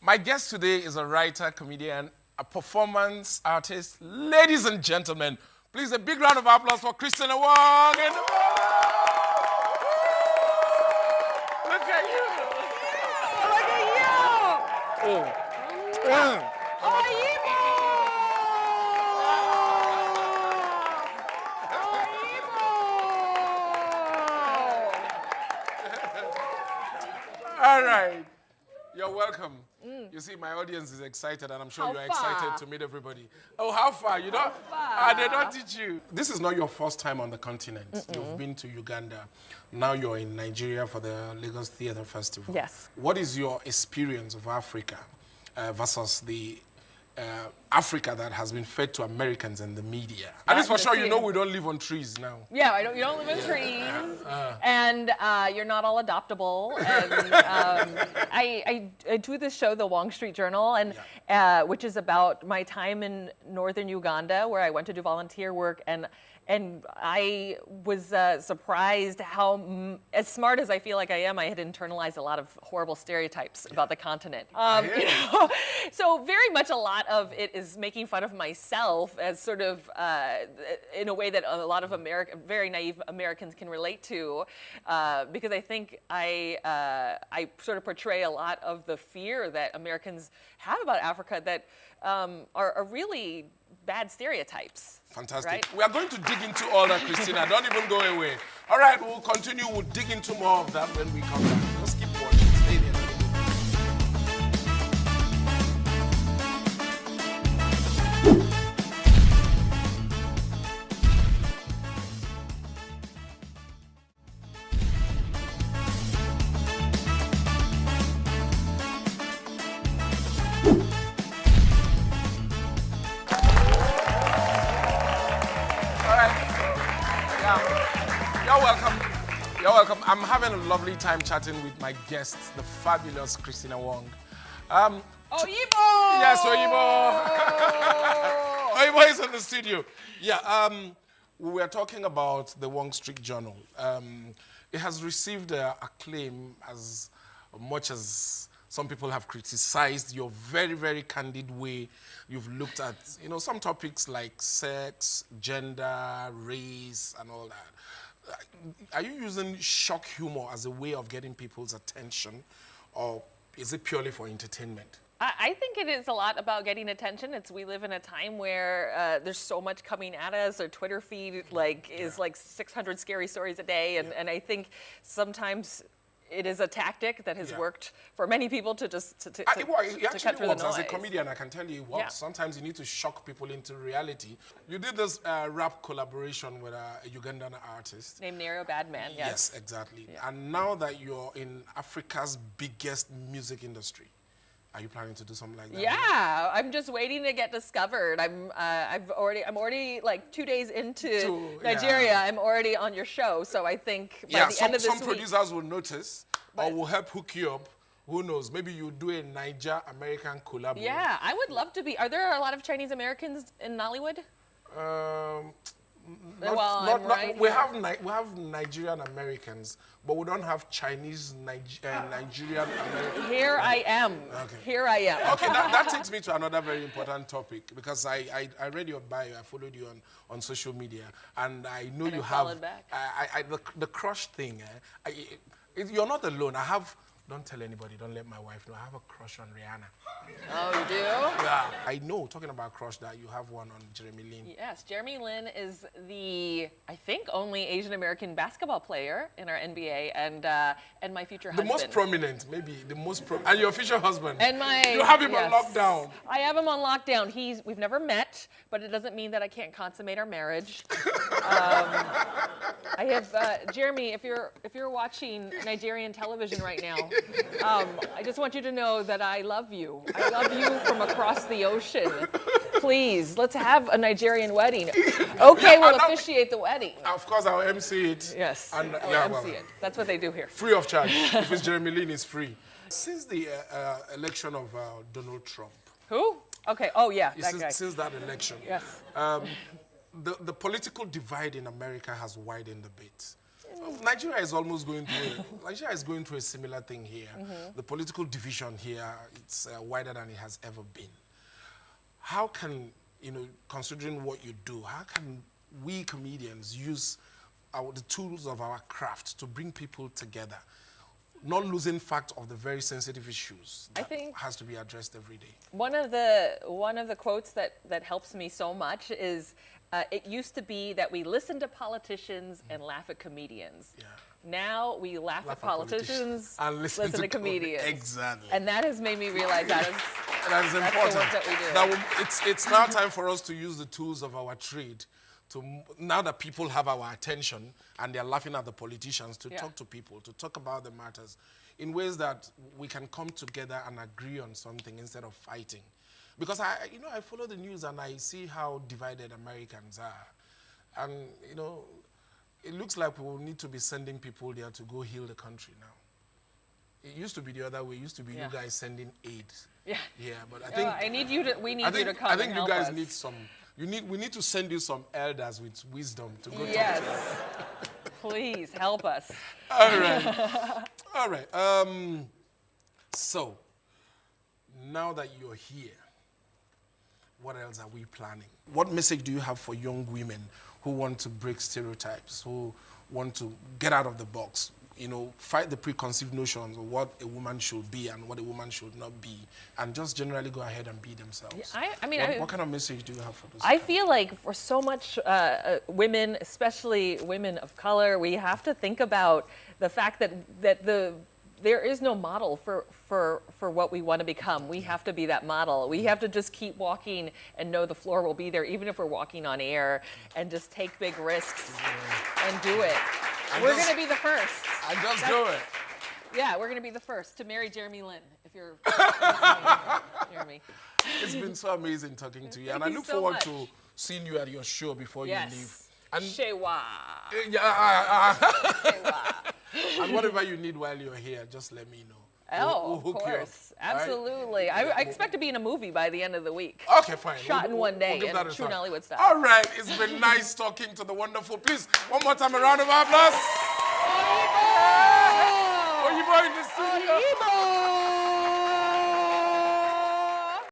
My guest today is a writer, comedian, a performance artist. Ladies and gentlemen, please a big round of applause for Kristina Wong. Look at you. Look at you. Oh. All right. You're welcome. You see, my audience is excited, and I'm sure you're excited to meet everybody. Oh, how far? You don't? They don't teach you. This is not your first time on the continent. You've been to Uganda. Now you're in Nigeria for the Lagos Theatre Festival. Yes. What is your experience of Africa versus the Africa that has been fed to Americans and the media? At least for sure, you know we don't live on trees now. Yeah, you don't live on trees, and you're not all adoptable. And I do this show, the Wong Street Journal, and which is about my time in northern Uganda, where I went to do volunteer work, and I was surprised how, as smart as I feel like I am, I had internalized a lot of horrible stereotypes about the continent. You know? So very much a lot of it is making fun of myself as sort of, in a way that a lot of very naive Americans can relate to, because I think I sort of portray a lot of the fear that Americans have about Africa that are really bad stereotypes. Fantastic. Right? We are going to dig into all that, Kristina. Don't even go away. All right, we'll continue. We'll dig into more of that when we come back. Let's keep watching. Stay there. You're welcome. I'm having a lovely time chatting with my guest, the fabulous Kristina Wong. Oyibo! Yes, Oyibo. Oyibo is in the studio. Yeah, we were talking about the Wong Street Journal. It has received acclaim as much as some people have criticized your very, very candid way. You've looked at, some topics like sex, gender, race, and all that. Are you using shock humor as a way of getting people's attention, or is it purely for entertainment? I think it is a lot about getting attention. We live in a time where there's so much coming at us. Our Twitter feed is like 600 scary stories a day, and I think sometimes it is a tactic that has worked for many people to cut through the noise. As a comedian, I can tell you it works. Yeah. Sometimes you need to shock people into reality. You did this rap collaboration with a Ugandan artist named Nero Badman. Yes, exactly. Yeah. And now that you're in Africa's biggest music industry, are you planning to do something like that? Yeah, I'm just waiting to get discovered. I'm already like 2 days into Nigeria. I'm already on your show, so I think by the end of this week, some producers will notice or will help hook you up. Who knows? Maybe you do a Niger-American collab. Yeah, I would love to be. Are there a lot of Chinese Americans in Nollywood? We have Nigerian Americans, but we don't have Chinese Nigerian Americans. Here I am. Okay. Here I am. Okay, that takes me to another very important topic, because I read your bio, I followed you on social media, and I know you have the crush thing. You're not alone. Don't tell anybody, don't let my wife know. I have a crush on Rihanna. Oh, you do? Yeah. I know, talking about crush, that you have one on Jeremy Lin. Yes, Jeremy Lin is the, I think, only Asian American basketball player in our NBA, and my future husband. The most prominent, maybe the most prominent. And your future husband. And you have him on lockdown. I have him on lockdown. We've never met, but it doesn't mean that I can't consummate our marriage. I have Jeremy. If you're watching Nigerian television right now, I just want you to know that I love you. I love you from across the ocean. Please, let's have a Nigerian wedding. Okay, we'll officiate the wedding. Of course, I'll MC it. Yes, and I'll MC it. That's what they do here. Free of charge. If it's Jeremy Lin, it's free. Since the election of Donald Trump. Who? Okay. Oh yeah, that guy. Since that election. Yes. The political divide in America has widened a bit. Nigeria is almost going through. Nigeria is going through a similar thing here. The political division here, it's wider than it has ever been. How can, considering what you do, how can we comedians use the tools of our craft to bring people together, not losing fact of the very sensitive issues that has to be addressed every day? One of the quotes that helps me so much is, it used to be that we listen to politicians and laugh at comedians. Yeah. Now we laugh at politicians and listen to comedians. Exactly. And that has made me realize that is important. The work that we do. It's now time for us to use the tools of our trade now that people have our attention and they're laughing at the politicians, to talk to people, to talk about the matters in ways that we can come together and agree on something instead of fighting. Because I follow the news and I see how divided Americans are. And, it looks like we will need to be sending people there to go heal the country now. It used to be the other way. It used to be you guys sending aid. Yeah. Yeah, but I think... we need you to come and help us. I think you guys need some... We need to send you some elders with wisdom to go Yes. Please, help us. All right. All right. So, now that you're here, what else are we planning? What message do you have for young women who want to break stereotypes, who want to get out of the box, fight the preconceived notions of what a woman should be and what a woman should not be, and just generally go ahead and be themselves? What kind of message do you have for those? I feel like for so much women, especially women of color, we have to think about the fact that there is no model for what we want to become. We have to be that model. We have to just keep walking and know the floor will be there, even if we're walking on air, and just take big risks and do it. We're going to be the first. And just do it. Yeah, we're going to be the first to marry Jeremy Lin, if you're Jeremy. It's been so amazing talking to you, and I look forward to seeing you at your show before you leave. And Shewa. And whatever you need while you're here, just let me know. We'll hook of course. You up, absolutely. Right? I expect to be in a movie by the end of the week. Okay, fine. Shot in one day, in true Nollywood style. All right. It's been nice talking to the wonderful. Please, one more time, a round of applause. Oyibo in the studio. Oyibo.